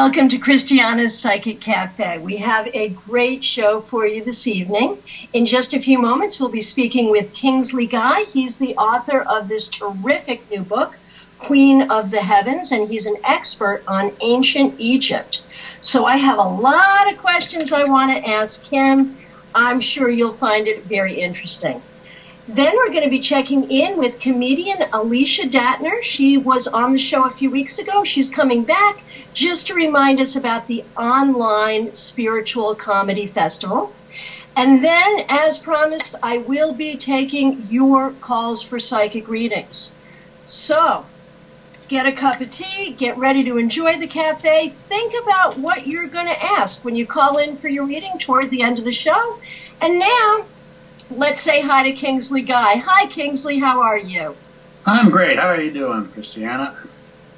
Welcome to Christiana's Psychic Cafe. We have a great show for you this evening. In just a few moments, we'll be speaking with Kingsley Guy. He's the author of this terrific new book, Queen of the Heavens, and he's an expert on ancient Egypt. So I have a lot of questions I want to ask him. I'm sure you'll find it very interesting. Then we're going to be checking in with comedian Alicia Datner. She was on the show a few weeks ago. She's coming back just to remind us about the online spiritual comedy festival. And then, as promised, I will be taking your calls for psychic readings. So, get a cup of tea, get ready to enjoy the cafe. Think about what you're going to ask when you call in for your reading toward the end of the show. And now, let's say hi to Kingsley Guy. Hi, Kingsley. How are you? I'm great. How are you doing, Christiana?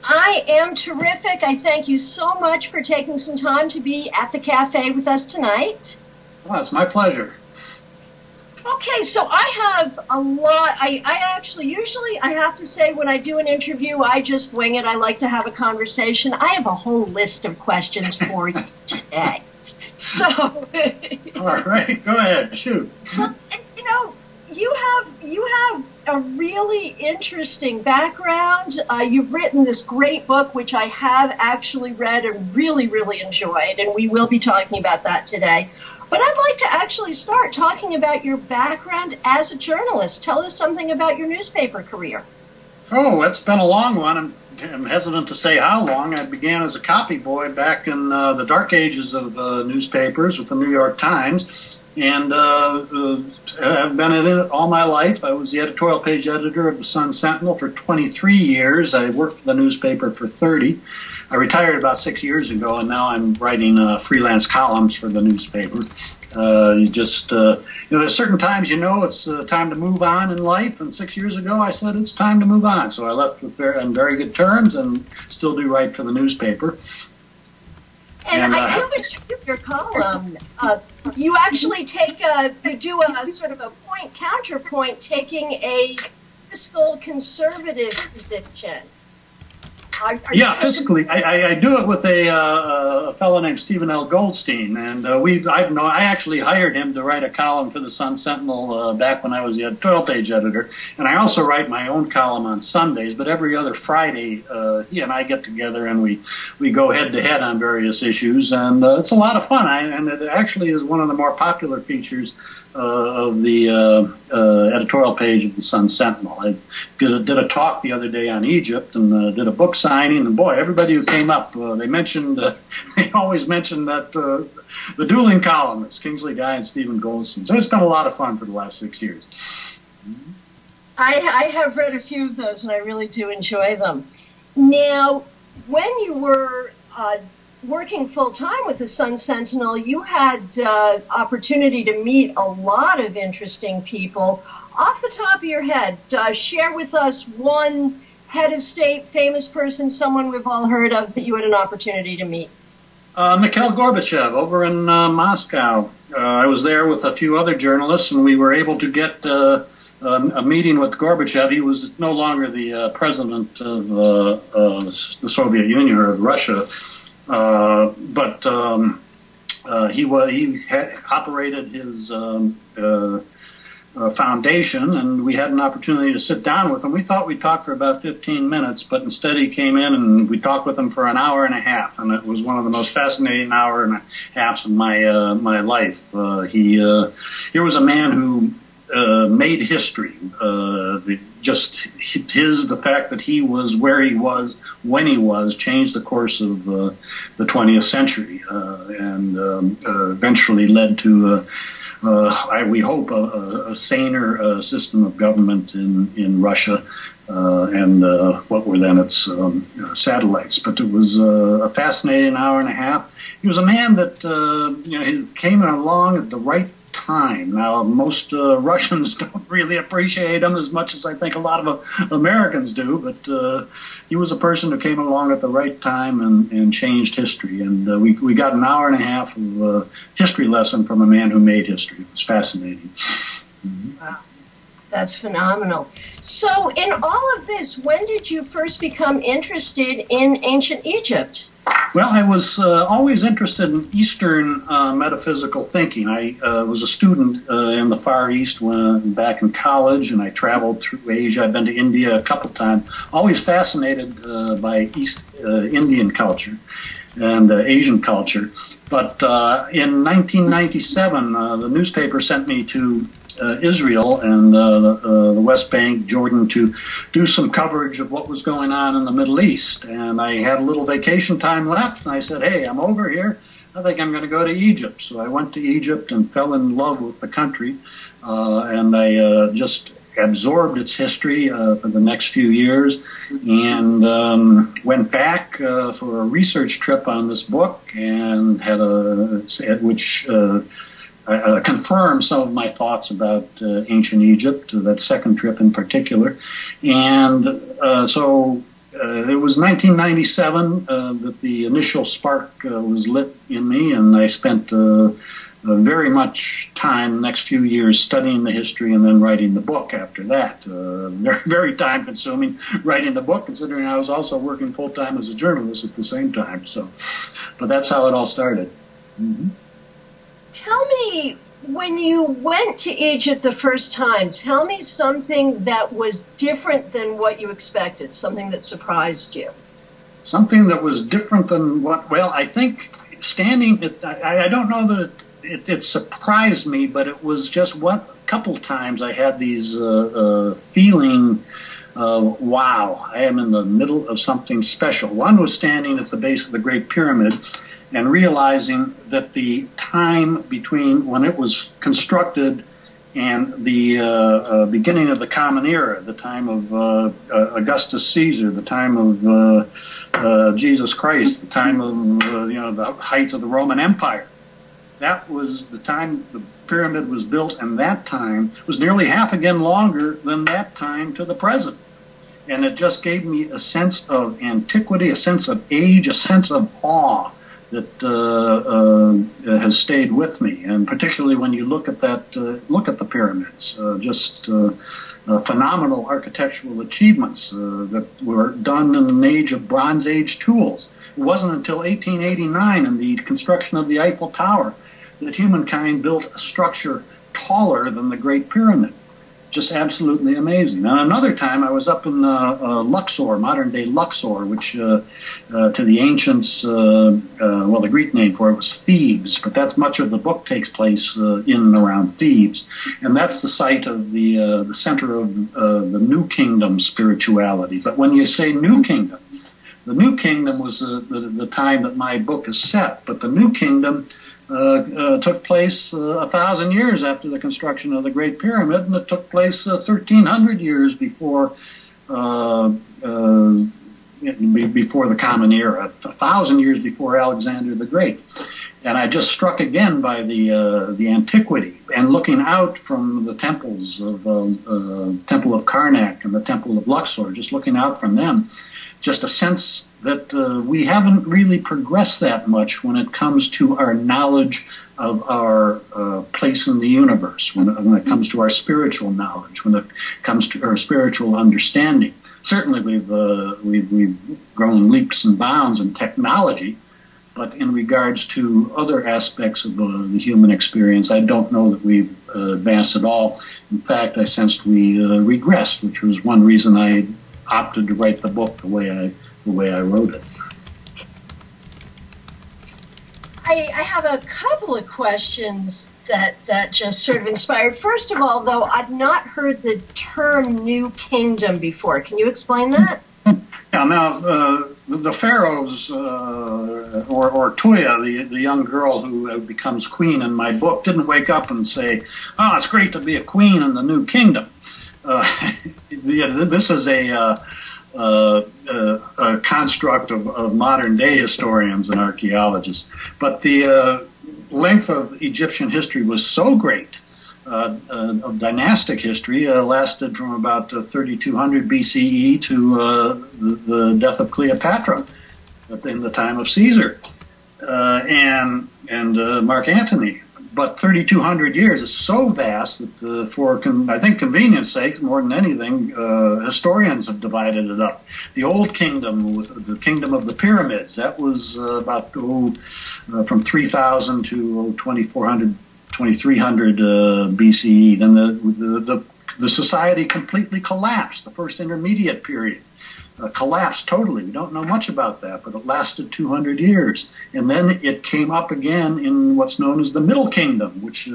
I am terrific. I thank you so much for taking some time to be at the cafe with us tonight. Well, it's my pleasure. Okay, so I have a lot. I actually, usually I have to say when I do an interview, I just wing it. I like to have a conversation. I have a whole list of questions for you today. So, all right, go ahead, shoot. Well, you know, you have a really interesting background. You've written this great book, which I have actually read and really, really enjoyed, and we will be talking about that today. But I'd like to actually start talking about your background as a journalist. Tell us something about your newspaper career. Oh, it's been a long one. I'm hesitant to say how long. I began as a copy boy back in the dark ages of newspapers with the New York Times, and I've been in it all my life. I was the editorial page editor of the Sun Sentinel for 23 years. I worked for the newspaper for 30. I retired about 6 years ago, and now I'm writing freelance columns for the newspaper. There's certain times it's time to move on in life, and 6 years ago I said it's time to move on. So I left on very good terms and still do write for the newspaper. And I do with your column, you actually you do a sort of a counterpoint, taking a fiscal conservative position. Yeah, fiscally, I do it with a fellow named Stephen L. Goldstein, and I actually hired him to write a column for the Sun Sentinel back when I was the editorial page editor, and I also write my own column on Sundays. But every other Friday, he and I get together and we go head to head on various issues, and it's a lot of fun. And it actually is one of the more popular features of the editorial page of the Sun Sentinel. I did a talk the other day on Egypt and did a book signing, and boy, everybody who came up, they always mentioned that the dueling columnists, Kingsley Guy and Stephen Goldstein. So it's been a lot of fun for the last 6 years. I have read a few of those, and I really do enjoy them. Now, when you were working full-time with the Sun Sentinel, you had opportunity to meet a lot of interesting people. Off the top of your head, share with us one head of state, famous person, someone we've all heard of that you had an opportunity to meet. Mikhail Gorbachev over in Moscow. I was there with a few other journalists, and we were able to get a meeting with Gorbachev. He was no longer the president of the Soviet Union or of Russia. But he had operated his foundation, and we had an opportunity to sit down with him. We thought we'd talk for about 15 minutes, but instead he came in and we talked with him for an hour and a half, and it was one of the most fascinating hour and a halves of my life. Here was a man who made history. The fact that he was where he was when he was changed the course of the 20th century, and eventually led to, we hope, a saner system of government in Russia, and what were then its satellites. But it was a fascinating hour and a half. He was a man that he came along at the right time. Now, most Russians don't really appreciate him as much as I think a lot of Americans do, but he was a person who came along at the right time and changed history. And we got an hour and a half of history lesson from a man who made history. It was fascinating. Wow. That's phenomenal. So in all of this, when did you first become interested in ancient Egypt? Well, I was always interested in Eastern metaphysical thinking. I was a student in the Far East back in college, and I traveled through Asia. I've been to India a couple times. Always fascinated by East Indian culture and Asian culture. But in 1997, the newspaper sent me to Israel and the West Bank, Jordan, to do some coverage of what was going on in the Middle East. And I had a little vacation time left, and I said, hey, I'm over here. I think I'm going to go to Egypt. So I went to Egypt and fell in love with the country, and I just absorbed its history for the next few years, and went back for a research trip on this book, and had which confirmed some of my thoughts about ancient Egypt, that second trip in particular. And so it was 1997 that the initial spark was lit in me, and I spent very much time the next few years studying the history and then writing the book after that. Very, very time consuming writing the book, considering I was also working full time as a journalist at the same time. So, but that's how it all started. Mm-hmm. Tell me, when you went to Egypt the first time, tell me something that was different than what you expected, something that surprised you. Something that was different than what, well, I think standing, I don't know that it surprised me, but it was just a couple times I had these feeling of, wow, I am in the middle of something special. One was standing at the base of the Great Pyramid and realizing that the time between when it was constructed and the beginning of the Common Era, the time of Augustus Caesar, the time of Jesus Christ, the time of the height of the Roman Empire, that was the time the pyramid was built, and that time was nearly half again longer than that time to the present. And it just gave me a sense of antiquity, a sense of age, a sense of awe that has stayed with me, and particularly when you look at the pyramids, just phenomenal architectural achievements that were done in an age of Bronze Age tools. It wasn't until 1889 in the construction of the Eiffel Tower that humankind built a structure taller than the Great Pyramid. Just absolutely amazing. And another time I was up in Luxor, modern-day Luxor, which to the ancients, well, the Greek name for it was Thebes, but that's much of the book takes place in and around Thebes. And that's the site of the center of the New Kingdom spirituality. But when you say New Kingdom, the New Kingdom was the time that my book is set, but the New Kingdom took place 1,000 years after the construction of the Great Pyramid, and it took place 1,300 years before the Common Era, 1,000 years before Alexander the Great. And I just struck again by the antiquity, and looking out from the temples of Temple of Karnak and the Temple of Luxor, just looking out from them, just a sense that we haven't really progressed that much when it comes to our knowledge of our place in the universe, when it comes to our spiritual knowledge, when it comes to our spiritual understanding. Certainly we've grown leaps and bounds in technology, but in regards to other aspects of the human experience, I don't know that we've advanced at all. In fact, I sensed we regressed, which was one reason I opted to write the book the way I wrote it. I have a couple of questions that just sort of inspired. First of all, though, I've not heard the term New Kingdom before. Can you explain that? Yeah, now, the pharaohs, or Tuya, the young girl who becomes queen in my book, didn't wake up and say, oh, it's great to be a queen in the New Kingdom. This is a construct of modern-day historians and archaeologists. But the length of Egyptian history was so great, of dynastic history, lasted from about 3200 BCE to the death of Cleopatra in the time of Caesar and Mark Antony. but 3,200 years is so vast that I think convenience sake, more than anything, historians have divided it up. The Old Kingdom, with the Kingdom of the Pyramids, that was about from 3,000 to 2,400, 2,300 BCE. Then the society completely collapsed. The first intermediate period collapsed totally. We don't know much about that, but it lasted 200 years. And then it came up again in what's known as the Middle Kingdom, which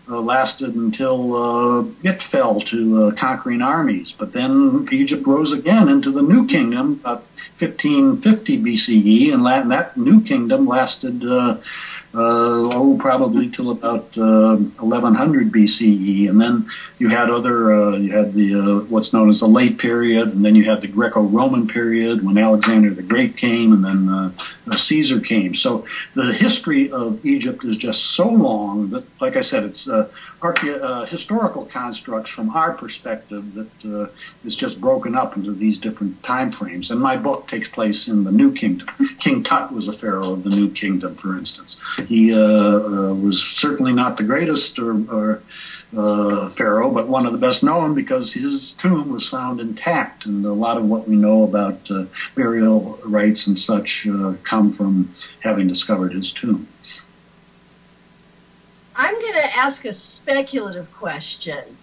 lasted until it fell to conquering armies. But then Egypt rose again into the New Kingdom about 1550 BCE, and that New Kingdom lasted probably till about 1100 BCE, and then you had the what's known as the late period, and then you had the Greco-Roman period when Alexander the Great came, and then Caesar came. So the history of Egypt is just so long that, like I said, it's historical constructs from our perspective that is just broken up into these different time frames. And my book takes place in the New Kingdom. King Tut was a pharaoh of the New Kingdom, for instance. He was certainly not the greatest pharaoh, but one of the best known because his tomb was found intact, and a lot of what we know about burial rites and such come from having discovered his tomb. I'm going to ask a speculative question.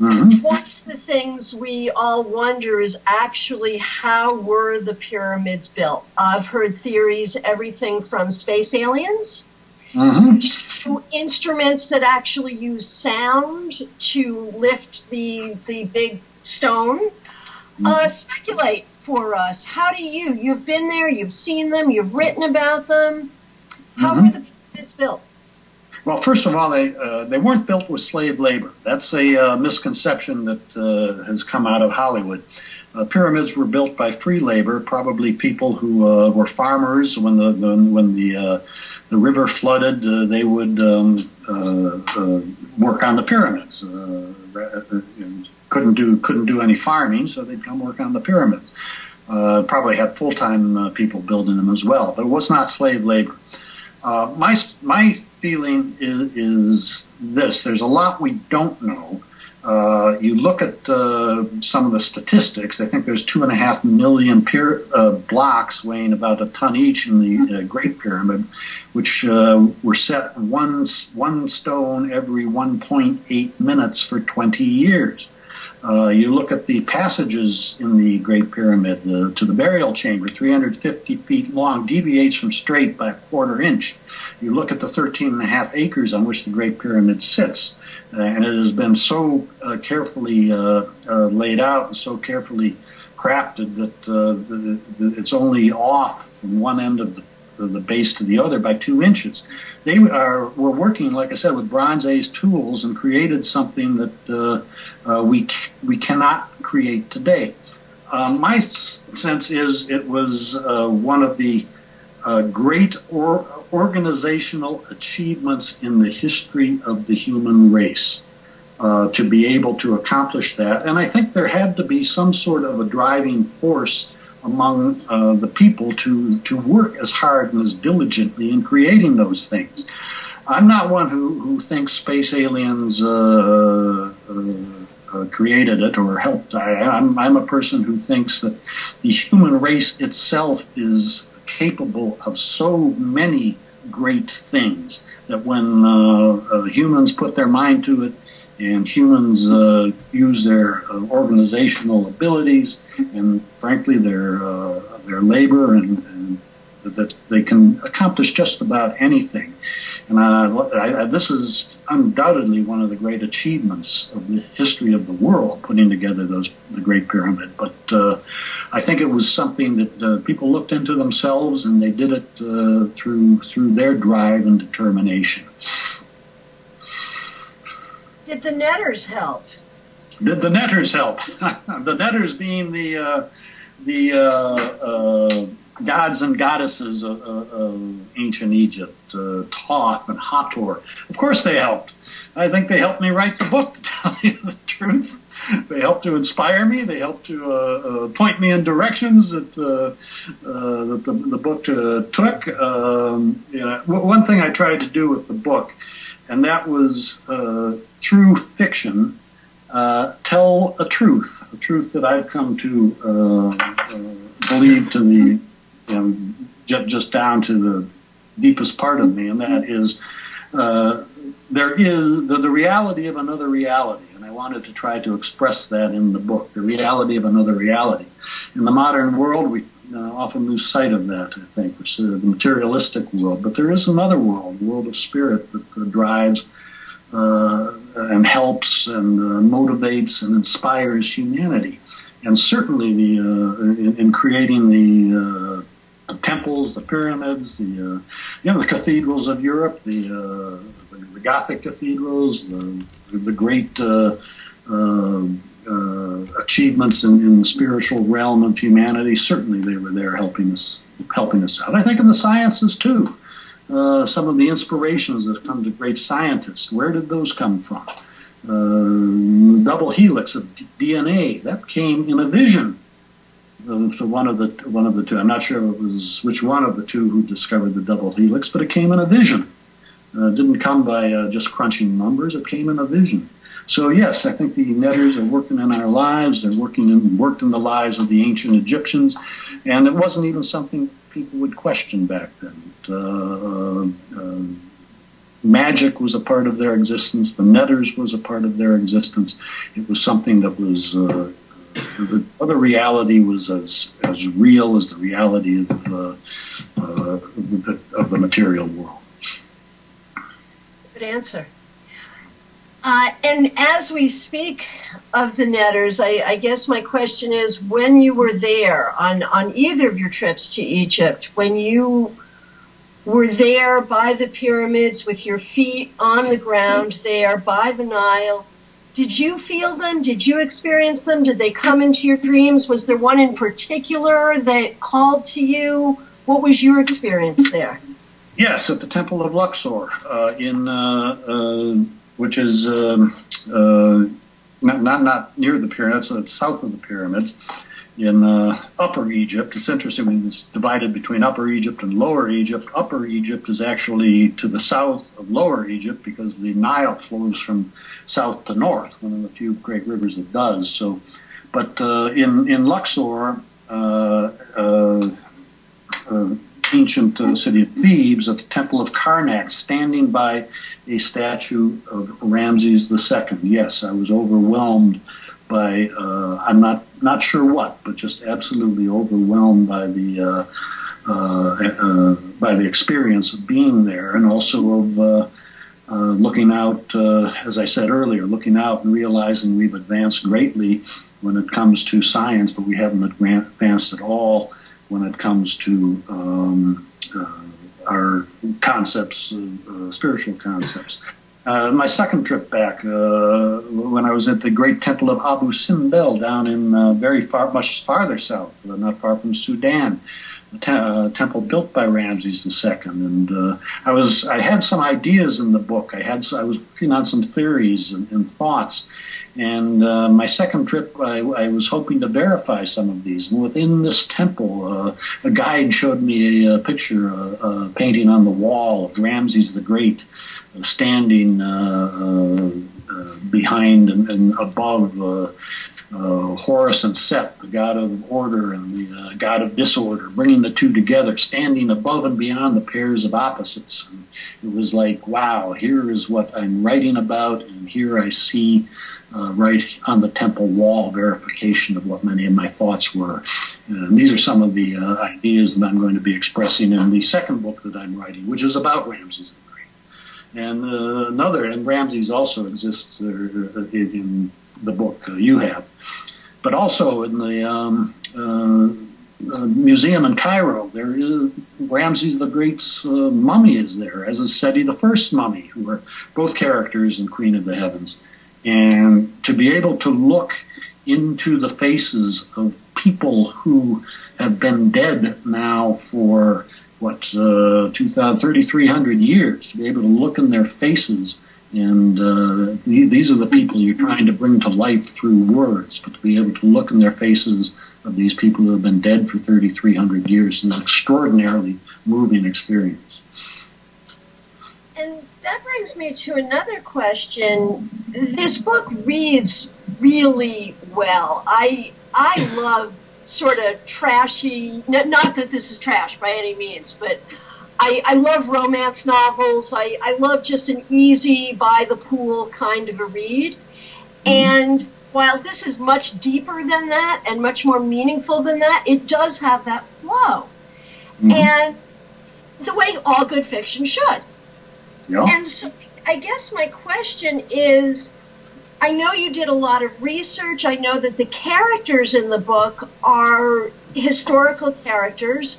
Mm-hmm. One of the things we all wonder is actually how were the pyramids built? I've heard theories, everything from space aliens to instruments that actually use sound to lift the big stone. Speculate for us. How do you've been there, you've seen them, you've written about them. How were the pyramids built? Well, first of all, they weren't built with slave labor. That's a misconception that has come out of Hollywood. Pyramids were built by free labor, probably people who were farmers. When the river flooded, they would work on the pyramids. Couldn't do any farming, so they'd come work on the pyramids. Probably had full-time people building them as well, but it was not slave labor. My feeling is this: there's a lot we don't know. You look at some of the statistics. I think there's 2.5 million blocks weighing about a ton each in the Great Pyramid, which were set one stone every 1.8 minutes for 20 years. You look at the passages in the Great Pyramid to the burial chamber, 350 feet long, deviates from straight by a 1/4 inch. You look at the 13.5 acres on which the Great Pyramid sits, and it has been so carefully laid out and so carefully crafted that it's only off from one end of the base to the other by 2 inches. They were working, like I said, with Bronze Age tools and created something that we cannot create today. My sense is it was one of the great organizational achievements in the history of the human race to be able to accomplish that. And I think there had to be some sort of a driving force among the people to work as hard and as diligently in creating those things. I'm not one who thinks space aliens created it or helped. I'm a person who thinks that the human race itself is capable of so many great things that when humans put their mind to it and humans use their organizational abilities and, frankly, their labor, and that they can accomplish just about anything. And this is undoubtedly one of the great achievements of the history of the world, putting together the Great Pyramid. But I think it was something that people looked into themselves, and they did it through their drive and determination. Did the netters help? Did the netters help? The netters being the gods and goddesses of ancient Egypt, Thoth and Hathor. Of course they helped. I think they helped me write the book, to tell you the truth. They helped to inspire me. They helped to point me in directions that the book took. One thing I tried to do with the book and that was through fiction, tell a truth that I've come to believe to the, just down to the deepest part of me, and that is there is the reality of another reality, and I wanted to try to express that in the book, the reality of another reality. In the modern world, we often lose sight of that, I think, which is the materialistic world, but there is another world, the world of spirit, that drives and helps and motivates and inspires humanity. And certainly in creating the temples, the pyramids, the cathedrals of Europe, the Gothic cathedrals, the great achievements in the spiritual realm of humanity. Certainly, they were there helping us out. I think in the sciences too. Some of the inspirations that come to great scientists. Where did those come from? The double helix of DNA, that came in a vision to one of the two. I'm not sure it was which one of the two who discovered the double helix, but it came in a vision. It didn't come by just crunching numbers. It came in a vision. So yes, I think the netters are working in our lives. They're worked in the lives of the ancient Egyptians, and it wasn't even something people would question back then. Magic was a part of their existence. The netters was a part of their existence. It was something that was the other reality was as real as the reality of the material world. Good answer. And as we speak of the netters, I guess my question is, when you were there on either of your trips to Egypt, when you were there by the pyramids with your feet on the ground there by the Nile, did you feel them? Did you experience them? Did they come into your dreams? Was there one in particular that called to you? What was your experience there? Yes, at the Temple of Luxor, which is not near the pyramids, it's south of the pyramids, in Upper Egypt. It's interesting, it's divided between Upper Egypt and Lower Egypt. Upper Egypt is actually to the south of Lower Egypt because the Nile flows from south to north, one of the few great rivers that does. So, but in Luxor, ancient city of Thebes, at the Temple of Karnak, standing by a statue of Ramses II. Yes, I was overwhelmed by, I'm not sure what, but just absolutely overwhelmed by the experience of being there, and also of looking out, as I said earlier, looking out and realizing we've advanced greatly when it comes to science, but we haven't advanced at all when it comes to our concepts, spiritual concepts. My second trip back, when I was at the great temple of Abu Simbel down in much farther south, not far from Sudan, a temple built by Ramses II, and I had some ideas in the book. I was working on some theories and thoughts. And my second trip, I was hoping to verify some of these. And within this temple, a guide showed me a picture, a painting on the wall of Ramses the Great, standing behind and above Horus and Set, the god of order and the god of disorder, bringing the two together, standing above and beyond the pairs of opposites. And it was like, wow, here is what I'm writing about, and here I see right on the temple wall verification of what many of my thoughts were. And these are some of the ideas that I'm going to be expressing in the second book that I'm writing, which is about Ramses the Great. And and Ramses also exists in the book you have. But also in the museum in Cairo, there is Ramses the Great's mummy is there, as is Seti the First mummy, who are both characters in Queen of the Heavens. And to be able to look into the faces of people who have been dead now for, 3,300 years, to be able to look in their faces, and these are the people you're trying to bring to life through words, but to be able to look in their faces of these people who have been dead for 3,300 years is an extraordinarily moving experience. And that brings me to another question. This book reads really well. I love sort of trashy, not that this is trash by any means, but I love romance novels. I love just an easy, by the pool kind of a read. And while this is much deeper than that and much more meaningful than that, it does have that flow. And the way all good fiction should. Yeah. And so I guess my question is, I know you did a lot of research. I know that the characters in the book are historical characters.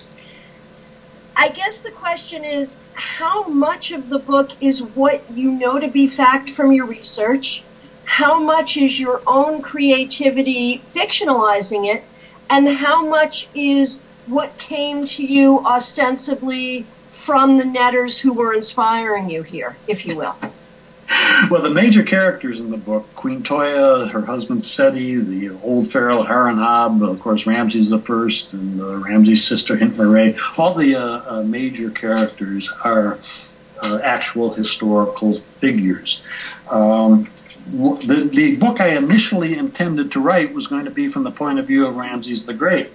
I guess the question is, how much of the book is what you know to be fact from your research? How much is your own creativity fictionalizing it? And how much is what came to you ostensibly from the netters who were inspiring you here, if you will? Well, the major characters in the book, Queen Toya, her husband Seti, the old pharaoh Harenhab, of course Ramses I, and Ramses' sister Hintmere, all the major characters are actual historical figures. The book I initially intended to write was going to be from the point of view of Ramses the Great.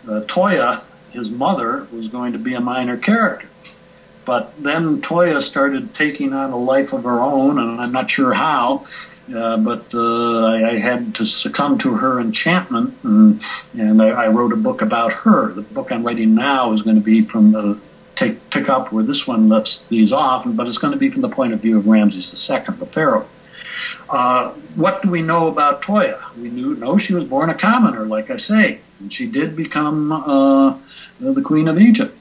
Toya, his mother, was going to be a minor character. But then Toya started taking on a life of her own, and I'm not sure how, but I had to succumb to her enchantment, and I wrote a book about her. The book I'm writing now is going to be from pick up where this one lets these off, but it's going to be from the point of view of Ramses II, the pharaoh. What do we know about Toya? We know she was born a commoner, like I say, and she did become the Queen of Egypt.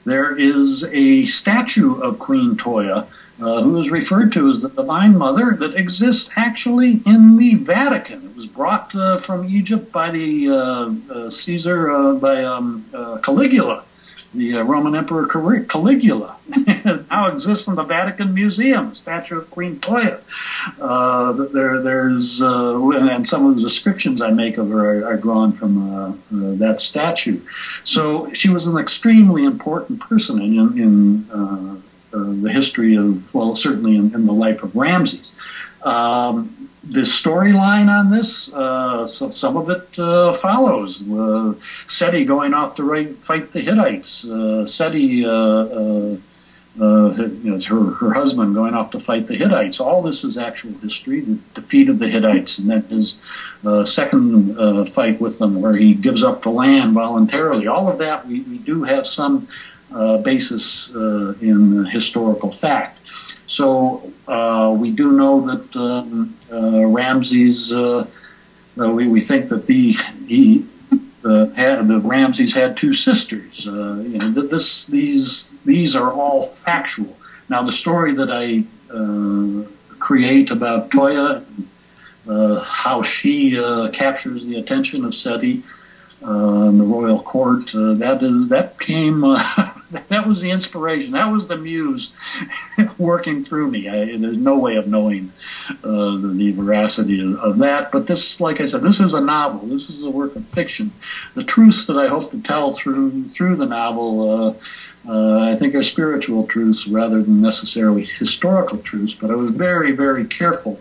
There is a statue of Queen Toya, who is referred to as the Divine Mother, that exists actually in the Vatican. It was brought from Egypt by the Caligula, the Roman Emperor Caligula. It now exists in the Vatican Museum, the statue of Queen Toya. And some of the descriptions I make of her are drawn from that statue. So she was an extremely important person in the history of, well, certainly in the life of Ramses. The storyline on this, so some of it follows. Seti going off to fight the Hittites. Seti, her husband going off to fight the Hittites. All this is actual history. The defeat of the Hittites, and then his second fight with them, where he gives up the land voluntarily. All of that, we do have some basis in historical fact. So we do know that Ramses. We think that the Ramses had two sisters. These are all factual. Now, the story that I create about Toya, how she captures the attention of Seti in the royal court, that was the inspiration. That was the muse working through me. There's no way of knowing the veracity of that. But this, like I said, this is a novel. This is a work of fiction. The truths that I hope to tell through the novel, I think, are spiritual truths rather than necessarily historical truths. But I was very, very careful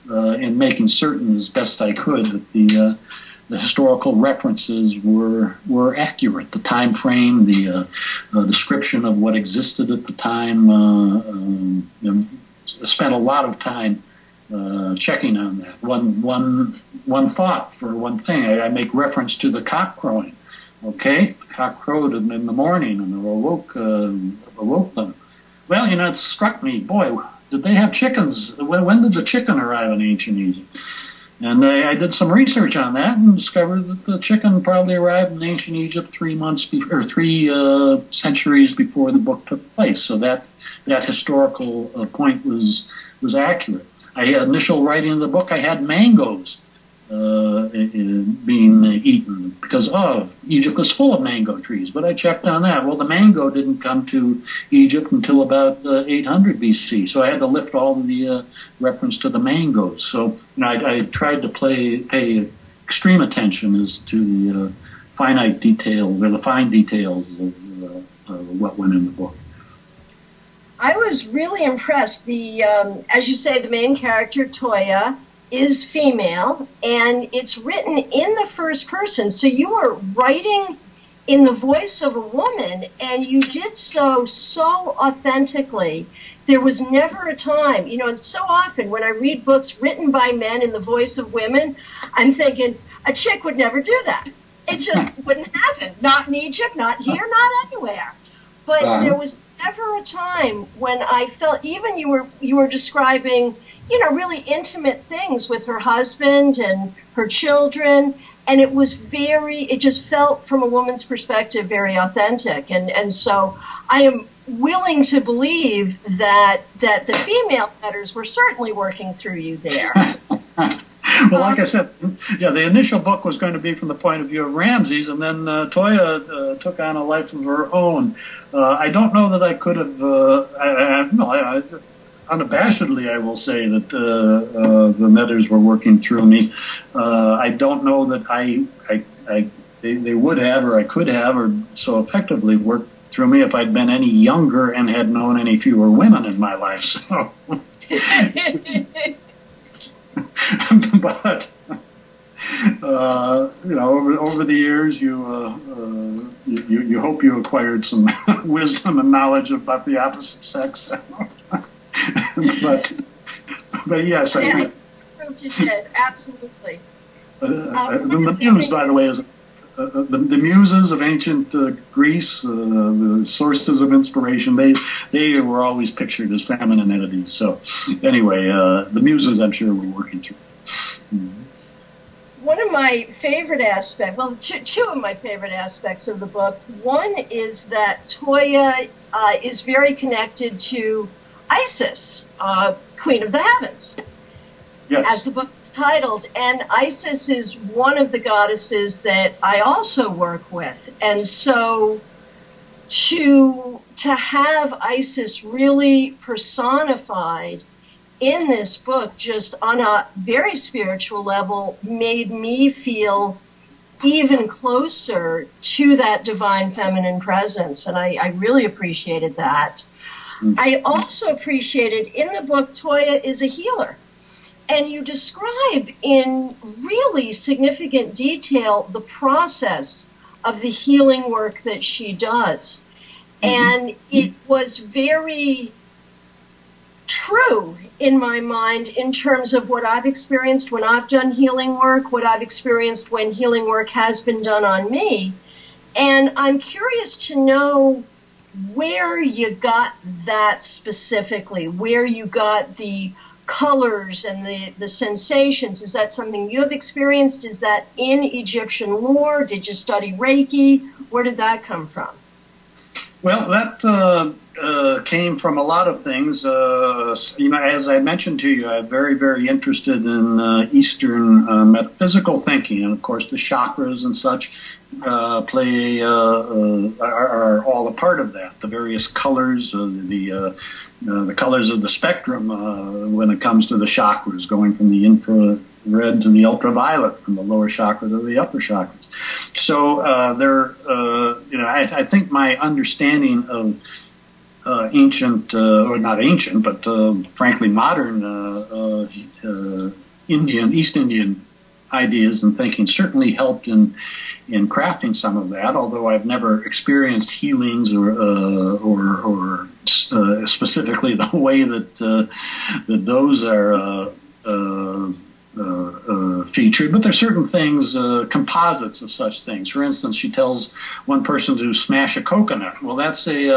in making certain, as best I could, that the historical references were accurate. The time frame, the description of what existed at the time. Spent a lot of time checking on that. One thought for one thing. I make reference to the cock crowing. Okay, the cock crowed in the morning and awoke them. Well, it struck me. Boy, did they have chickens? When did the chicken arrive in ancient Egypt? And I did some research on that and discovered that the chicken probably arrived in ancient Egypt 3 centuries before the book took place. So that historical point was accurate. Initial writing of the book, I had mangoes being eaten because Egypt was full of mango trees. But I checked on that. Well, the mango didn't come to Egypt until about 800 BC. So I had to lift all the reference to the mangoes. So I tried to pay extreme attention as to the finite details or the fine details of what went in the book. I was really impressed. As you say, the main character, Toya, is female, and it's written in the first person. So you are writing in the voice of a woman, and you did so authentically. There was never a time, and so often when I read books written by men in the voice of women, I'm thinking, a chick would never do that. It just wouldn't happen. Not in Egypt, not here, not anywhere. But there was never a time when I felt, even you were describing, really intimate things with her husband and her children. And it just felt from a woman's perspective very authentic. And so I am willing to believe that the female letters were certainly working through you there. Well, like I said, the initial book was going to be from the point of view of Ramses, and then Toya took on a life of her own. I don't know that I could have, unabashedly, I will say that the letters were working through me. I don't know that they would have, or I could have, or so effectively worked through me if I'd been any younger and had known any fewer women in my life. So. But over the years, you hope you acquired some wisdom and knowledge about the opposite sex. but yes, I did. Absolutely. The muse, by the way, is the muses of ancient Greece, the sources of inspiration. They were always pictured as feminine entities. So, anyway, the muses, I'm sure, were working through. One of my favorite aspects, well, two of my favorite aspects of the book. One is that Toya is very connected to Isis, Queen of the Heavens. Yes. As the book is titled, and Isis is one of the goddesses that I also work with, and so to have Isis really personified in this book, just on a very spiritual level, made me feel even closer to that divine feminine presence, and I really appreciated that. I also appreciated in the book Toya is a healer. And you describe in really significant detail the process of the healing work that she does. And it was very true in my mind in terms of what I've experienced when I've done healing work, what I've experienced when healing work has been done on me. And I'm curious to know where you got that specifically, where you got the colors and the sensations. Is that something you have experienced? Is that in Egyptian lore? Did you study Reiki? Where did that come from? Well, that came from a lot of things. As I mentioned to you, I'm very, very interested in Eastern metaphysical thinking, and of course the chakras and such are all a part of that. The various colors, the colors of the spectrum when it comes to the chakras, going from the infrared to the ultraviolet, from the lower chakra to the upper chakras. So I think my understanding of ancient, or not ancient, but frankly modern East Indian ideas and thinking certainly helped in crafting some of that, although I've never experienced healings or specifically the way that those are featured. But there are certain things, composites of such things. For instance, she tells one person to smash a coconut. Well, that's something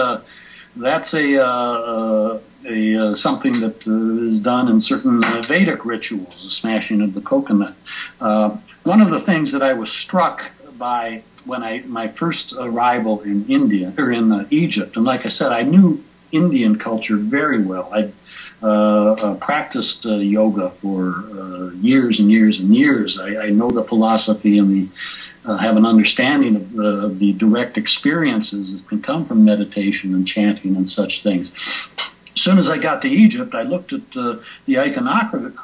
that is done in certain Vedic rituals, the smashing of the coconut. One of the things that I was struck by when my first arrival in India, or in Egypt, and like I said, I knew Indian culture very well. I practiced yoga for years and years and years. I know the philosophy and have an understanding of the direct experiences that can come from meditation and chanting and such things. As soon as I got to Egypt, I looked at the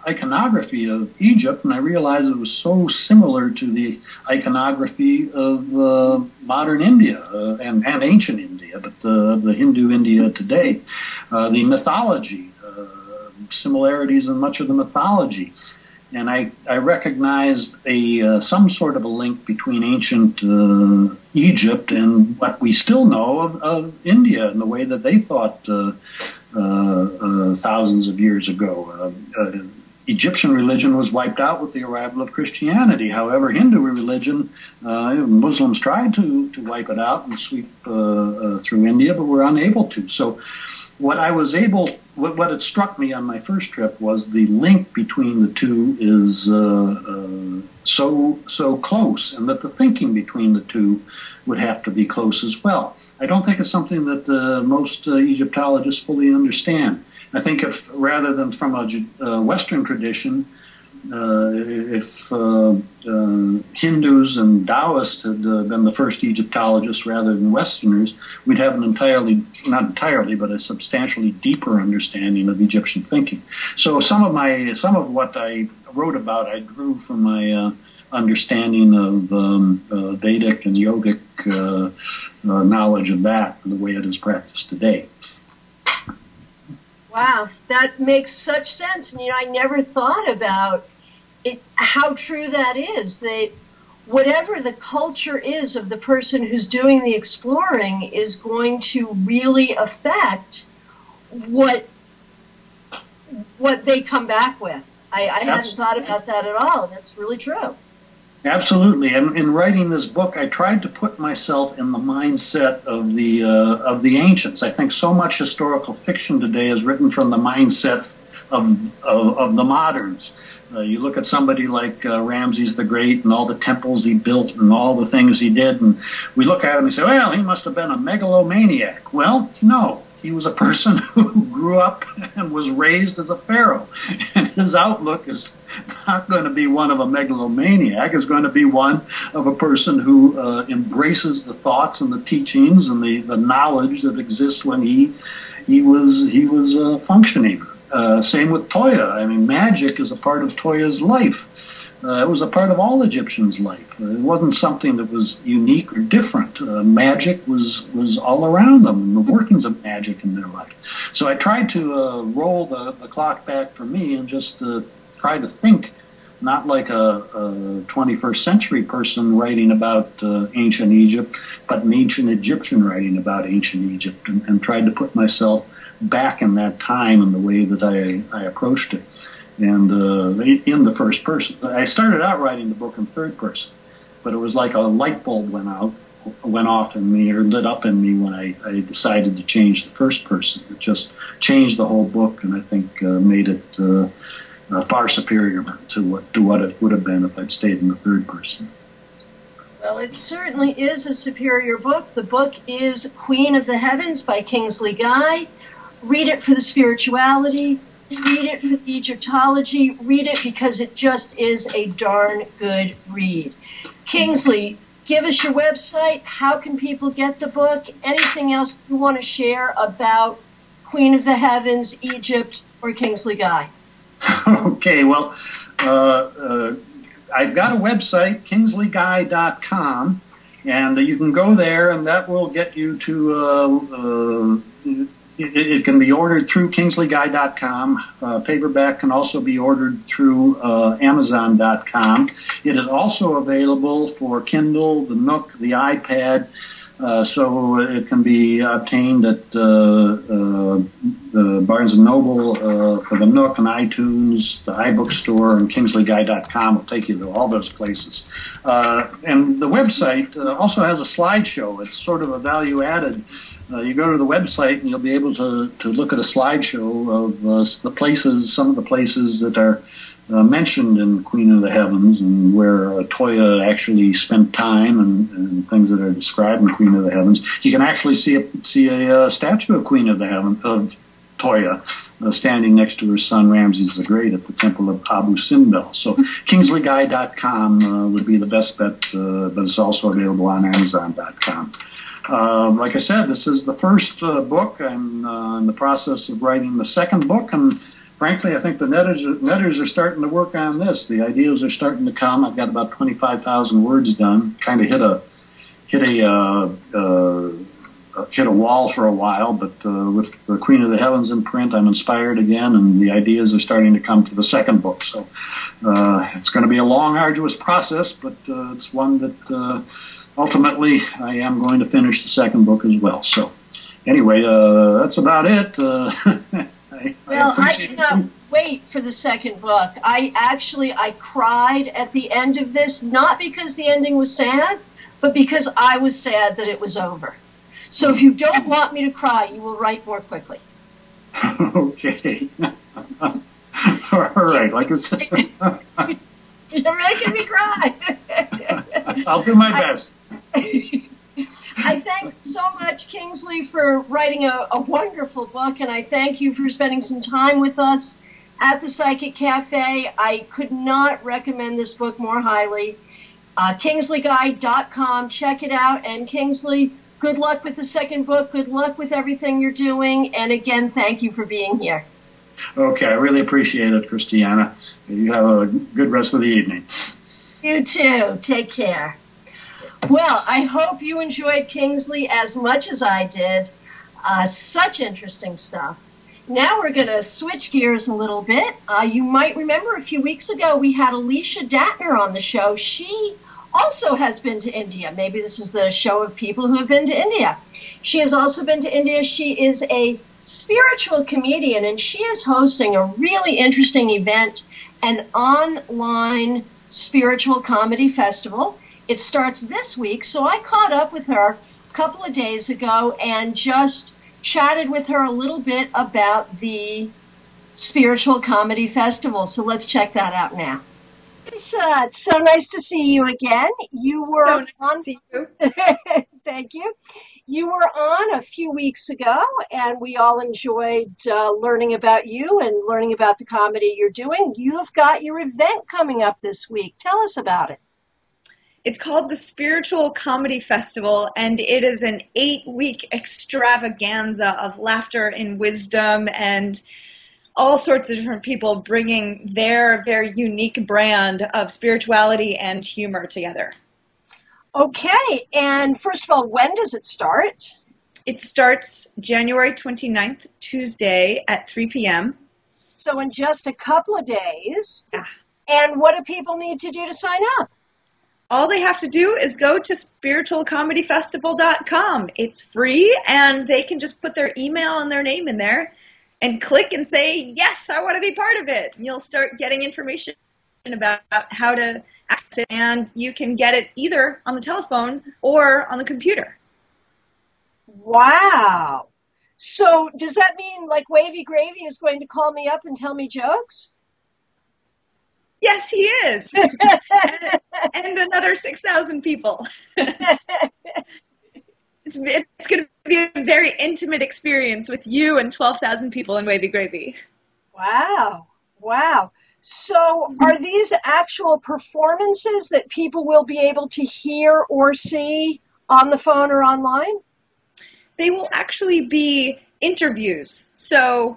iconography of Egypt, and I realized it was so similar to the iconography of modern India and ancient India. India, but the Hindu India today. The mythology, similarities in much of the mythology. And I recognized some sort of a link between ancient Egypt and what we still know of India and the way that they thought thousands of years ago. Egyptian religion was wiped out with the arrival of Christianity. However, Hindu religion, Muslims tried to wipe it out and sweep through India, but were unable to. So what it struck me on my first trip was the link between the two is so close, and that the thinking between the two would have to be close as well. I don't think it's something that most Egyptologists fully understand. I think if, rather than from a Western tradition, if Hindus and Taoists had been the first Egyptologists rather than Westerners, we'd have not entirely, but a substantially deeper understanding of Egyptian thinking. So some of what I wrote about, I drew from my understanding of Vedic and yogic knowledge of that and the way it is practiced today. Wow, that makes such sense. And, I never thought about it, how true that is, that whatever the culture is of the person who's doing the exploring is going to really affect what they come back with. I hadn't thought about that at all, and it's really true. Absolutely. And in writing this book, I tried to put myself in the mindset of the ancients. I think so much historical fiction today is written from the mindset of the moderns. You look at somebody like Ramses the Great and all the temples he built and all the things he did, and we look at him and say, well, he must have been a megalomaniac. Well, no. He was a person who grew up and was raised as a pharaoh. And his outlook is not going to be one of a megalomaniac. It's going to be one of a person who embraces the thoughts and the teachings and the knowledge that exists when he was functioning. Same with Toya. I mean, magic is a part of Toya's life. It was a part of all Egyptians' life. It wasn't something that was unique or different. Magic was all around them, and the workings of magic in their life. So I tried to roll the clock back for me and just try to think not like a 21st century person writing about ancient Egypt, but an ancient Egyptian writing about ancient Egypt, and tried to put myself back in that time and the way that I approached it. And in the first person. I started out writing the book in third person, but it was like a light bulb went off in me, or lit up in me, when I decided to change the first person. It just changed the whole book, and I think made it far superior to what it would have been if I'd stayed in the third person. Well, it certainly is a superior book. The book is Queen of the Heavens by Kingsley Guy. Read it for the spirituality. Read it for the Egyptology. Read it because it just is a darn good read. Kingsley, give us your website. How can people get the book? Anything else you want to share about Queen of the Heavens, Egypt, or Kingsley Guy? Okay, well, I've got a website, KingsleyGuy.com, and you can go there, and that will get you to... It can be ordered through KingsleyGuy.com. Paperback can also be ordered through Amazon.com. It is also available for Kindle, the Nook, the iPad, so it can be obtained at Barnes & Noble for the Nook, and iTunes, the iBookstore, and KingsleyGuy.com will take you to all those places. And the website also has a slideshow. It's sort of a value-added. You go to the website and you'll be able to look at a slideshow of the places, some of the places that are mentioned in Queen of the Heavens, and where Toya actually spent time, and things that are described in Queen of the Heavens. You can actually see a statue of Queen of the Heavens, of Toya, standing next to her son Ramses the Great at the Temple of Abu Simbel. So KingsleyGuy.com would be the best bet, but it's also available on Amazon.com. Like I said, this is the first book. I'm in the process of writing the second book, and frankly, I think the netters are starting to work on this. The ideas are starting to come. I've got about 25,000 words done. Kind of hit hit a wall for a while, but with the Queen of the Heavens in print, I'm inspired again, and the ideas are starting to come for the second book. So it's going to be a long, arduous process, but it's one that ultimately I am going to finish the second book as well. So anyway, that's about it. I cannot wait for the second book. I cried at the end of this, not because the ending was sad, but because I was sad that it was over. So if you don't want me to cry, you will write more quickly. Okay. All right. Like I said, you're making me cry. I'll do my best. I thank you so much, Kingsley, for writing a wonderful book, and I thank you for spending some time with us at the Psychic Cafe. I could not recommend this book more highly. KingsleyGuy.com. Check it out. And Kingsley, good luck with the second book. Good luck with everything you're doing. And again, thank you for being here. Okay, I really appreciate it, Christiana. You have a good rest of the evening. You too. Take care. Well, I hope you enjoyed Kingsley as much as I did. Such interesting stuff. Now we're going to switch gears a little bit. You might remember a few weeks ago we had Alicia Datner on the show. She also has been to India. Maybe this is the show of people who have been to India. She has also been to India. She is a spiritual comedian, and she is hosting a really interesting event, an online spiritual comedy festival. It starts this week, so I caught up with her a couple of days ago and just chatted with her a little bit about the spiritual comedy festival. So let's check that out now. Alicia, it's so nice to see you again. You were so nice to see you. Thank you. You were on a few weeks ago, and we all enjoyed learning about you and learning about the comedy you're doing. You've got your event coming up this week. Tell us about it. It's called the Spiritual Comedy Festival, and it is an 8-week extravaganza of laughter and wisdom and all sorts of different people bringing their very unique brand of spirituality and humor together. Okay, and first of all, when does it start? It starts January 29th, Tuesday at 3 p.m. So in just a couple of days. Yeah. And what do people need to do to sign up? All they have to do is go to spiritualcomedyfestival.com. It's free, and they can just put their email and their name in there and click and say, yes, I want to be part of it. And you'll start getting information about how to access it, and you can get it either on the telephone or on the computer. Wow. So does that mean like Wavy Gravy is going to call me up and tell me jokes? Yes, he is. and another 6,000 people. It's going to be a very intimate experience with you and 12,000 people in Wavy Gravy. Wow. Wow. So are these actual performances that people will be able to hear or see on the phone or online? They will actually be interviews. So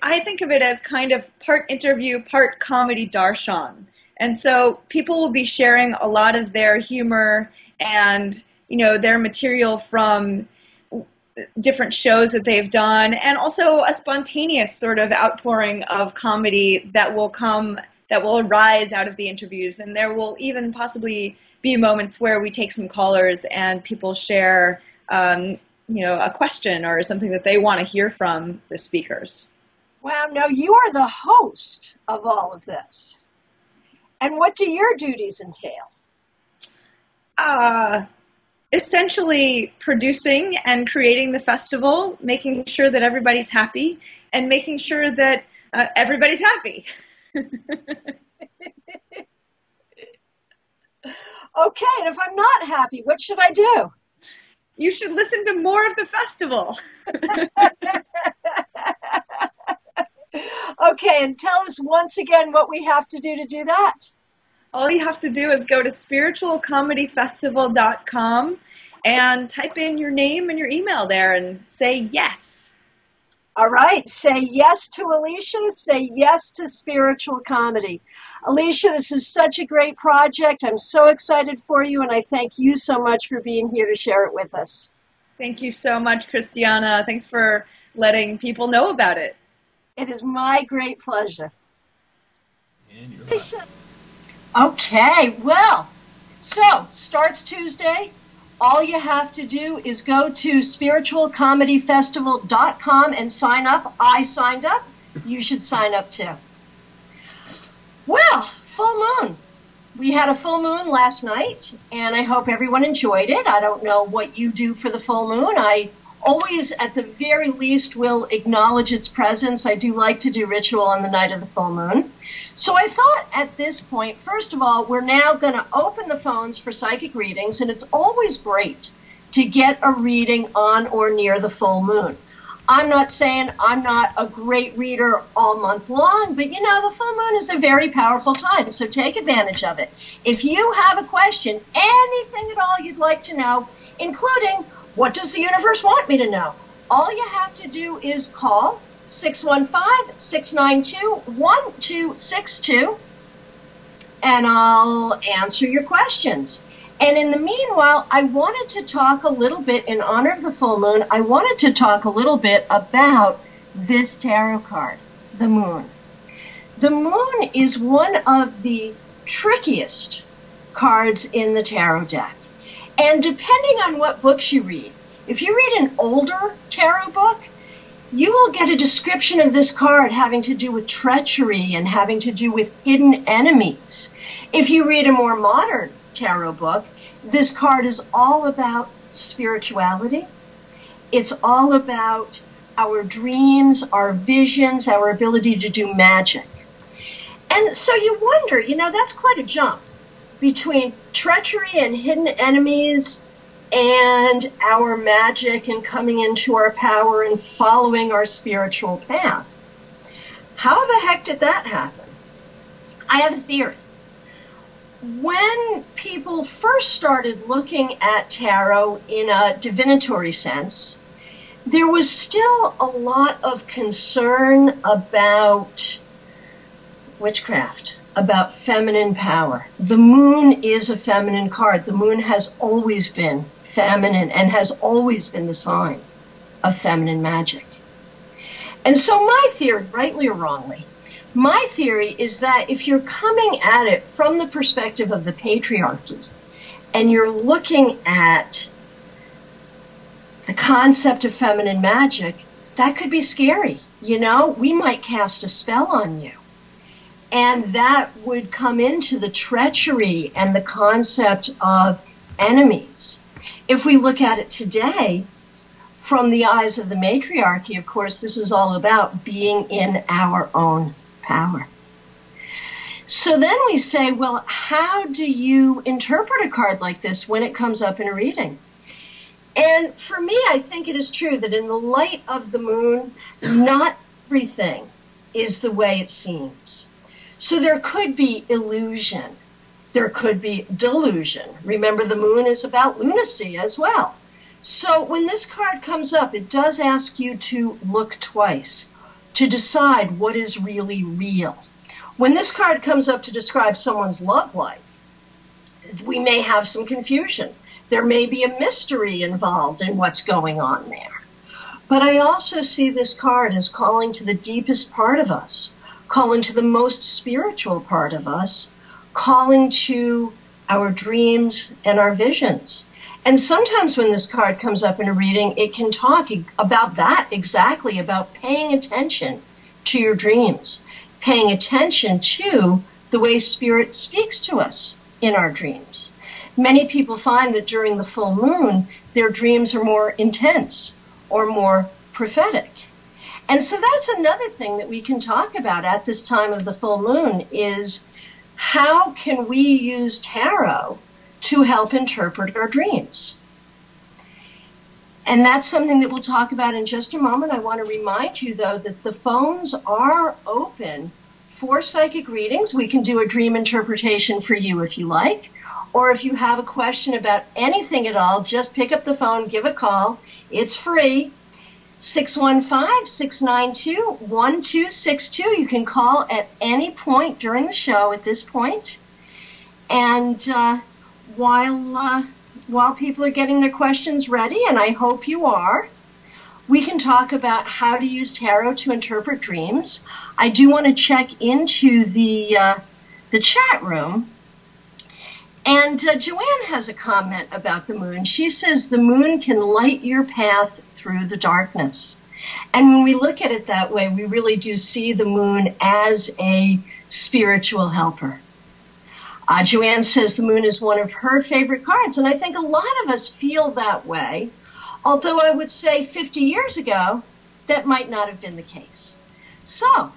I think of it as kind of part interview, part comedy darshan. And so people will be sharing a lot of their humor and, their material from different shows that they've done, and also a spontaneous sort of outpouring of comedy that will arise out of the interviews. And there will even possibly be moments where we take some callers and people share, a question or something that they want to hear from the speakers. Wow, now you are the host of all of this. And what do your duties entail? Essentially producing and creating the festival, making sure that everybody's happy, and making sure that everybody's happy. Okay, and if I'm not happy, what should I do? You should listen to more of the festival. Okay, and tell us once again what we have to do that. All you have to do is go to spiritualcomedyfestival.com and type in your name and your email there and say yes. All right, say yes to Alicia, say yes to spiritual comedy. Alicia, this is such a great project. I'm so excited for you, and I thank you so much for being here to share it with us. Thank you so much, Christiana. Thanks for letting people know about it. It is my great pleasure. Okay, well, so starts Tuesday. All you have to do is go to spiritualcomedyfestival.com and sign up. I signed up. You should sign up too. Well, full moon. We had a full moon last night, and I hope everyone enjoyed it. I don't know what you do for the full moon. I always, at the very least, will acknowledge its presence. I do like to do ritual on the night of the full moon. So I thought at this point, first of all, we're now going to open the phones for psychic readings, and it's always great to get a reading on or near the full moon. I'm not saying I'm not a great reader all month long, but you know, the full moon is a very powerful time, so take advantage of it. If you have a question, anything at all you'd like to know, including what does the universe want me to know, all you have to do is call 615-692-1262, and I'll answer your questions. And in the meanwhile, I wanted to talk a little bit, in honor of the full moon, I wanted to talk a little bit about this tarot card, the moon. The moon is one of the trickiest cards in the tarot deck. And depending on what books you read, if you read an older tarot book, you will get a description of this card having to do with treachery and having to do with hidden enemies. If you read a more modern tarot book, this card is all about spirituality. It's all about our dreams, our visions, our ability to do magic. And so you wonder, you know, that's quite a jump between treachery and hidden enemies and our magic and coming into our power and following our spiritual path. How the heck did that happen? I have a theory. When people first started looking at tarot in a divinatory sense, there was still a lot of concern about witchcraft, about feminine power. The moon is a feminine card. The moon has always been feminine and has always been the sign of feminine magic. And so my theory, rightly or wrongly, my theory is that if you're coming at it from the perspective of the patriarchy and you're looking at the concept of feminine magic, that could be scary. You know, we might cast a spell on you. And that would come into the treachery and the concept of enemies. If we look at it today, from the eyes of the matriarchy, of course, this is all about being in our own power. So then we say, well, how do you interpret a card like this when it comes up in a reading? And for me, I think it is true that in the light of the moon, not everything is the way it seems. So there could be illusion. There could be delusion. Remember, the moon is about lunacy as well. So when this card comes up, it does ask you to look twice, to decide what is really real. When this card comes up to describe someone's love life, we may have some confusion. There may be a mystery involved in what's going on there. But I also see this card as calling to the deepest part of us, calling to the most spiritual part of us, calling to our dreams and our visions. And sometimes when this card comes up in a reading, it can talk about that exactly, about paying attention to your dreams, paying attention to the way Spirit speaks to us in our dreams. Many people find that during the full moon, their dreams are more intense or more prophetic. And so that's another thing that we can talk about at this time of the full moon is how can we use tarot to help interpret our dreams? And that's something that we'll talk about in just a moment. I want to remind you, though, that the phones are open for psychic readings. We can do a dream interpretation for you if you like. Or if you have a question about anything at all, just pick up the phone, give a call. It's free. 615-692-1262. You can call at any point during the show at this point. And while while people are getting their questions ready, and I hope you are, we can talk about how to use tarot to interpret dreams. I do want to check into the chat room. And Joanne has a comment about the moon. She says the moon can light your path through the darkness. And when we look at it that way, we really do see the moon as a spiritual helper. Joanne says the moon is one of her favorite cards, and I think a lot of us feel that way, although I would say 50 years ago, that might not have been the case. So,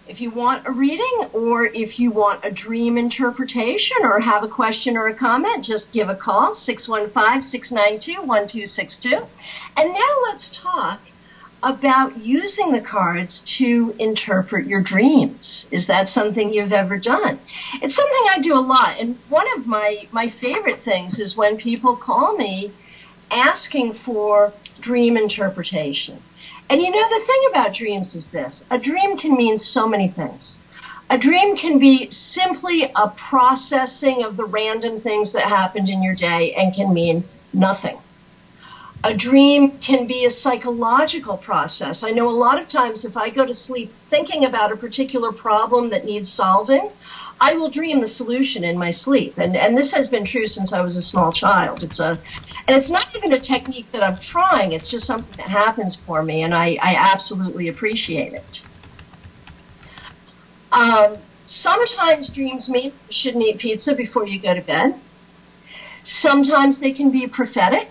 if you want a reading or if you want a dream interpretation or have a question or a comment, just give a call, 615-692-1262. And now let's talk about using the cards to interpret your dreams. Is that something you've ever done? It's something I do a lot. And one of my favorite things is when people call me asking for dream interpretation. And you know, the thing about dreams is this. A dream can mean so many things. A dream can be simply a processing of the random things that happened in your day and can mean nothing. A dream can be a psychological process. I know a lot of times if I go to sleep thinking about a particular problem that needs solving, I will dream the solution in my sleep. And this has been true since I was a small child. And it's not even a technique that I'm trying. It's just something that happens for me, and I absolutely appreciate it. Sometimes dreams mean you shouldn't eat pizza before you go to bed. Sometimes they can be prophetic.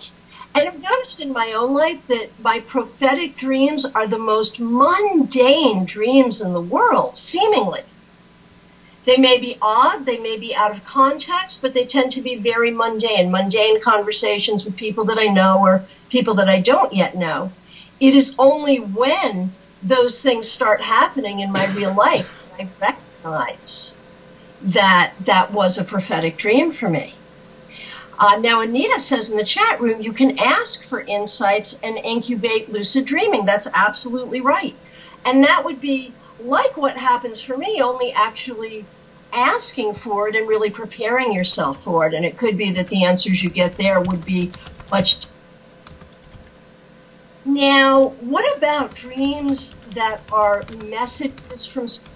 And I've noticed in my own life that my prophetic dreams are the most mundane dreams in the world, seemingly. They may be odd, they may be out of context, but they tend to be very mundane conversations with people that I know or people that I don't yet know. It is only when those things start happening in my real life that I recognize that that was a prophetic dream for me. Now, Anita says in the chat room, you can ask for insights and incubate lucid dreaming. That's absolutely right. And that would be like what happens for me, only actually asking for it and really preparing yourself for it. And it could be that the answers you get there would be much. Now, what about dreams that are messages from spirit?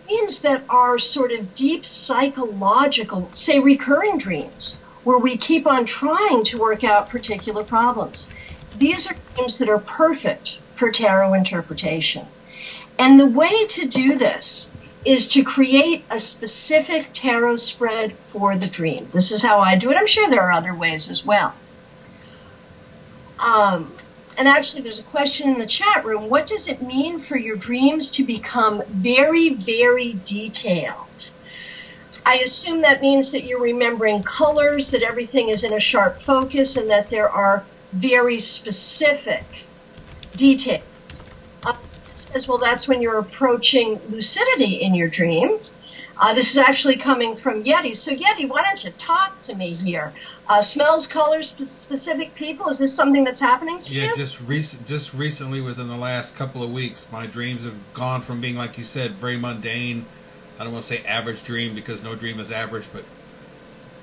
Dreams that are sort of deep psychological, say recurring dreams, where we keep on trying to work out particular problems. These are dreams that are perfect for tarot interpretation. And the way to do this is to create a specific tarot spread for the dream. This is how I do it. I'm sure there are other ways as well. And actually, there's a question in the chat room. What does it mean for your dreams to become very, very detailed? I assume that means that you're remembering colors, that everything is in a sharp focus, and that there are very specific details. It says, well, that's when you're approaching lucidity in your dream. This is actually coming from Yeti. So, Yeti, why don't you talk to me here? Smells, colors, specific people. Is this something that's happening to you? Yeah, just recently, within the last couple of weeks, my dreams have gone from being, like you said, very mundane. I don't want to say average dream because no dream is average, but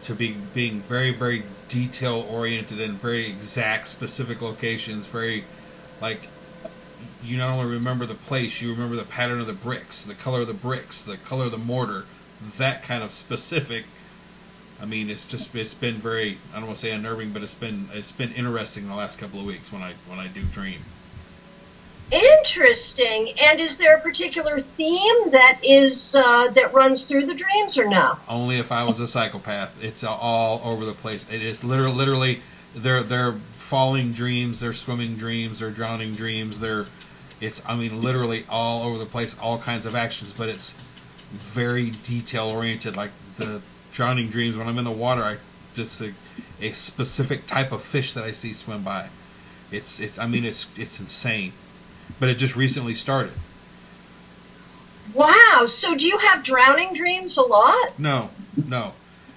to being very, very detail-oriented and very exact, specific locations. Very, like, you not only remember the place, you remember the pattern of the bricks, the color of the bricks, the color of the mortar, that kind of specific. I mean, it's been very, I don't want to say unnerving, but it's been interesting the last couple of weeks when I do dream. Interesting. And is there a particular theme that is that runs through the dreams, or no? Only if I was a psychopath. It's all over the place. It is literally they're falling dreams, they're swimming dreams, they're drowning dreams, I mean, literally all over the place, all kinds of actions, but it's very detail oriented. Like the drowning dreams, when I'm in the water, I just a specific type of fish that I see swim by. It's insane. But it just recently started. Wow. So do you have drowning dreams a lot? No.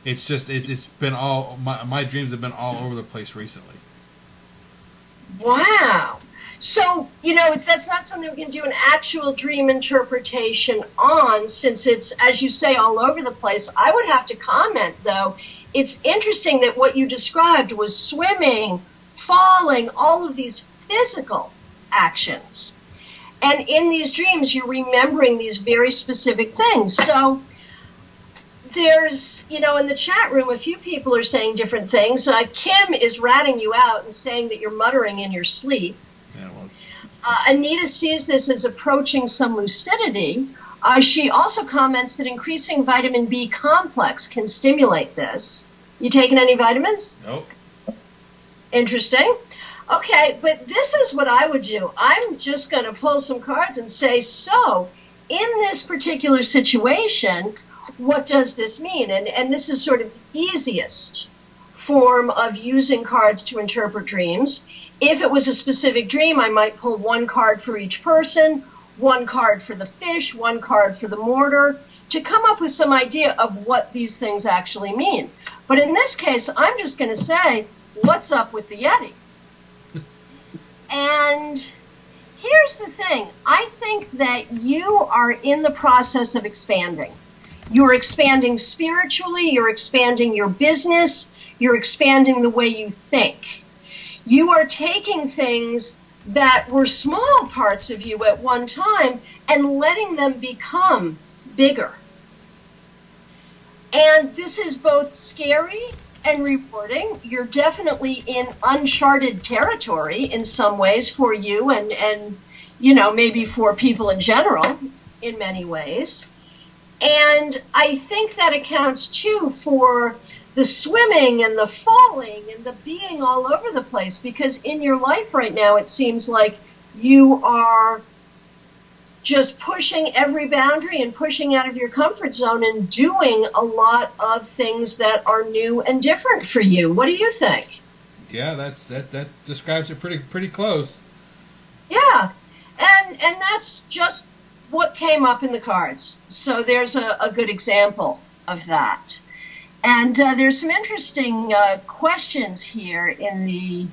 It's just it's been all my dreams have been all over the place recently. Wow. So, that's not something we can do an actual dream interpretation on, since it's, as you say, all over the place. I would have to comment, though, it's interesting that what you described was swimming, falling, all of these physical actions. And in these dreams, you're remembering these very specific things. So there's, in the chat room, a few people are saying different things. Kim is ratting you out and saying that you're muttering in your sleep. Yeah, well. Anita sees this as approaching some lucidity. She also comments that increasing vitamin B complex can stimulate this. You taking any vitamins? Nope. Interesting. Okay, but this is what I would do. I'm just going to pull some cards and say, so, in this particular situation, what does this mean? And this is sort of the easiest form of using cards to interpret dreams. If it was a specific dream, I might pull one card for each person, one card for the fish, one card for the mortar, to come up with some idea of what these things actually mean. But in this case, I'm just going to say, what's up with the Yeti? And here's the thing. I think that you are in the process of expanding. You're expanding spiritually, you're expanding your business, you're expanding the way you think. You are taking things that were small parts of you at one time and letting them become bigger. And this is both scary and rewarding. You're definitely in uncharted territory in some ways for you and maybe for people in general in many ways. And I think that accounts too for the swimming and the falling and the being all over the place, because in your life right now it seems like you are just pushing every boundary and pushing out of your comfort zone and doing a lot of things that are new and different for you. What do you think? Yeah, that describes it pretty close. Yeah, and that's just what came up in the cards. So there's a good example of that. And there's some interesting questions here in the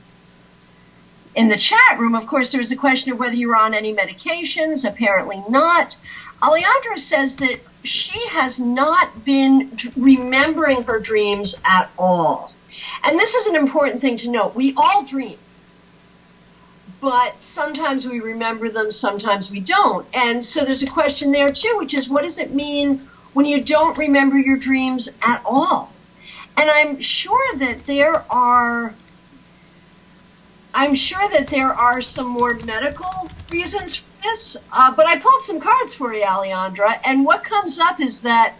chat room. Of course, there's a question of whether you're on any medications. Apparently not. Alejandra says that she has not been remembering her dreams at all. And this is an important thing to note. We all dream. But sometimes we remember them, sometimes we don't. And so there's a question there, too, which is, what does it mean when you don't remember your dreams at all? And I'm sure that there are some more medical reasons for this, but I pulled some cards for you, Alejandra, and what comes up is that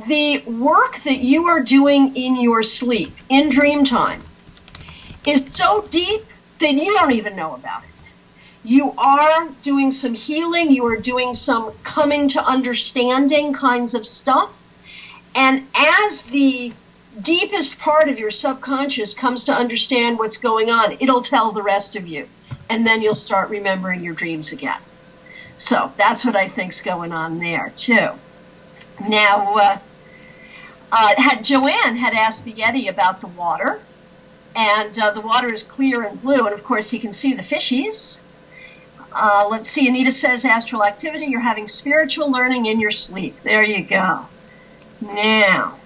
the work that you are doing in your sleep, in dream time, is so deep that you don't even know about it. You are doing some healing, you are doing some coming to understanding kinds of stuff, and as the deepest part of your subconscious comes to understand what's going on, it'll tell the rest of you, and then you'll start remembering your dreams again. So that's what I think's going on there too. Now, Joanne had asked the Yeti about the water, and the water is clear and blue, and of course he can see the fishies. Let's see, Anita says astral activity, you're having spiritual learning in your sleep. There you go. Now,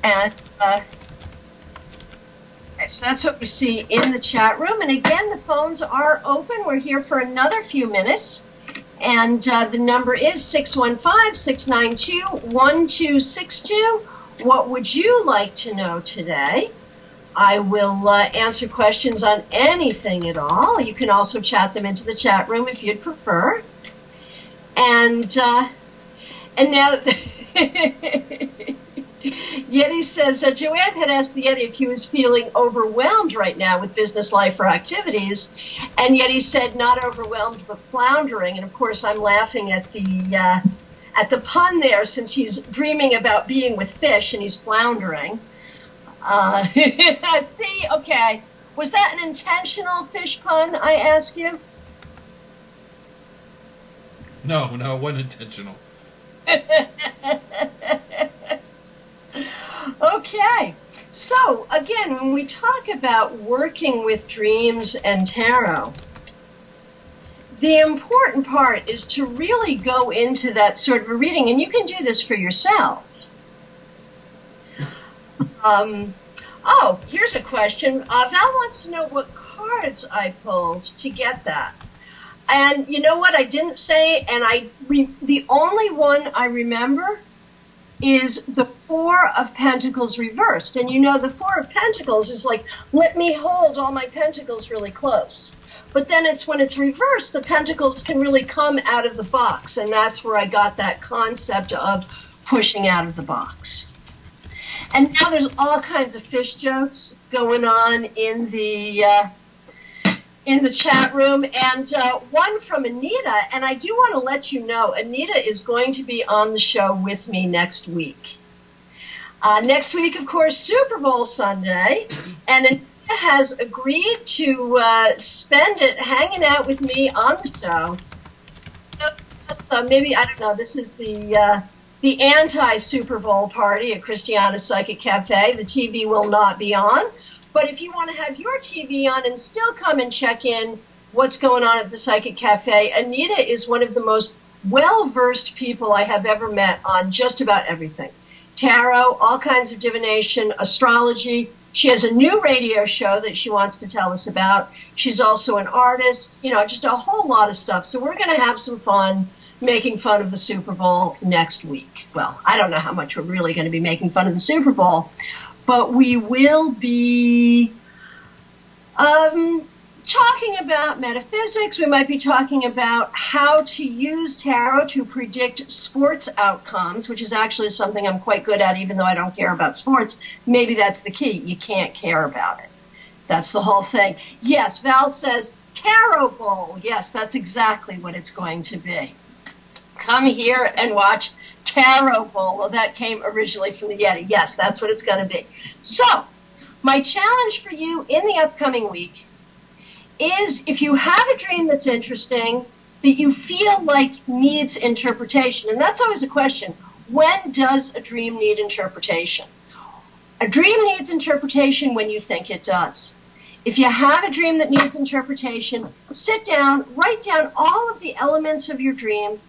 and so that's what we see in the chat room. And again, the phones are open. We're here for another few minutes. And the number is 615-692-1262. What would you like to know today? I will answer questions on anything at all. You can also chat them into the chat room if you'd prefer. And now... Yeti says, Joanne had asked the Yeti if he was feeling overwhelmed right now with business life or activities, and Yeti said not overwhelmed but floundering. And of course, I'm laughing at the pun there, since he's dreaming about being with fish and he's floundering. See, okay, was that an intentional fish pun? I ask you. No, it wasn't intentional. Okay, so again, when we talk about working with dreams and tarot, the important part is to really go into that sort of a reading, and you can do this for yourself. Oh, here's a question. Val wants to know what cards I pulled to get that. And you know what I didn't say? And the only one I remember is the Four of Pentacles reversed. And you know, the Four of Pentacles is like, let me hold all my pentacles really close. But then it's when it's reversed, the pentacles can really come out of the box. And that's where I got that concept of pushing out of the box. And now there's all kinds of fish jokes going on in the chat room, and one from Anita. And I do want to let you know, Anita is going to be on the show with me next week. Next week, of course, Super Bowl Sunday, and Anita has agreed to spend it hanging out with me on the show. So maybe, I don't know, this is the anti-Super Bowl party at Christiana's Psychic Cafe. The TV will not be on. But if you want to have your TV on and still come and check in what's going on at the Psychic Cafe, Anita is one of the most well-versed people I have ever met on just about everything. Tarot, all kinds of divination, astrology. She has a new radio show that she wants to tell us about. She's also an artist, you know, just a whole lot of stuff. So we're going to have some fun making fun of the Super Bowl next week. Well, I don't know how much we're really going to be making fun of the Super Bowl, but we will be talking about metaphysics. We might be talking about how to use tarot to predict sports outcomes, which is actually something I'm quite good at, even though I don't care about sports. Maybe that's the key. You can't care about it. That's the whole thing. Yes, Val says Tarot Bowl. Yes, that's exactly what it's going to be. Come here and watch Tarot Bowl. Well, that came originally from the Yeti. Yes, that's what it's going to be. So, my challenge for you in the upcoming week is, if you have a dream that's interesting, that you feel like needs interpretation, and that's always a question. When does a dream need interpretation? A dream needs interpretation when you think it does. If you have a dream that needs interpretation, sit down, write down all of the elements of your dream.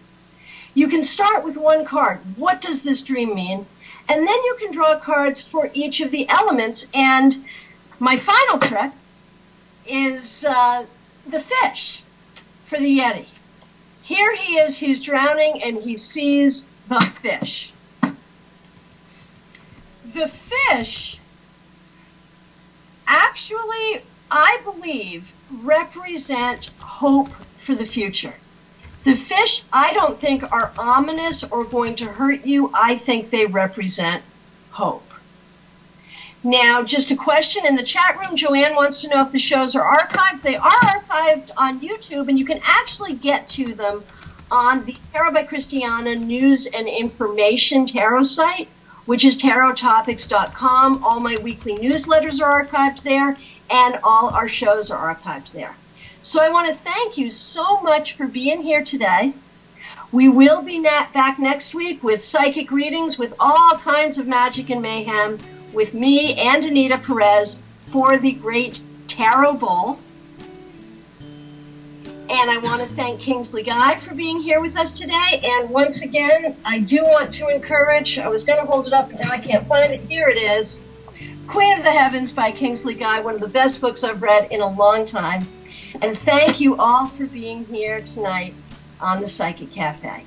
You can start with one card. What does this dream mean? And then you can draw cards for each of the elements. And my final trick is the fish for the Yeti. Here he is, he's drowning, and he sees the fish. The fish actually, I believe, represent hope for the future. The fish, I don't think, are ominous or going to hurt you. I think they represent hope. Now, just a question in the chat room. Joanne wants to know if the shows are archived. They are archived on YouTube, and you can actually get to them on the Tarot by Christiana News and Information Tarot site, which is tarottopics.com. All my weekly newsletters are archived there, and all our shows are archived there. So I want to thank you so much for being here today. We will be back next week with psychic readings, with all kinds of magic and mayhem, with me and Anita Perez for the great Tarot Bowl. And I want to thank Kingsley Guy for being here with us today. And once again, I do want to encourage, I was going to hold it up, but now I can't find it. Here it is. Queen of the Heavens by Kingsley Guy, one of the best books I've read in a long time. And thank you all for being here tonight on the Psychic Cafe.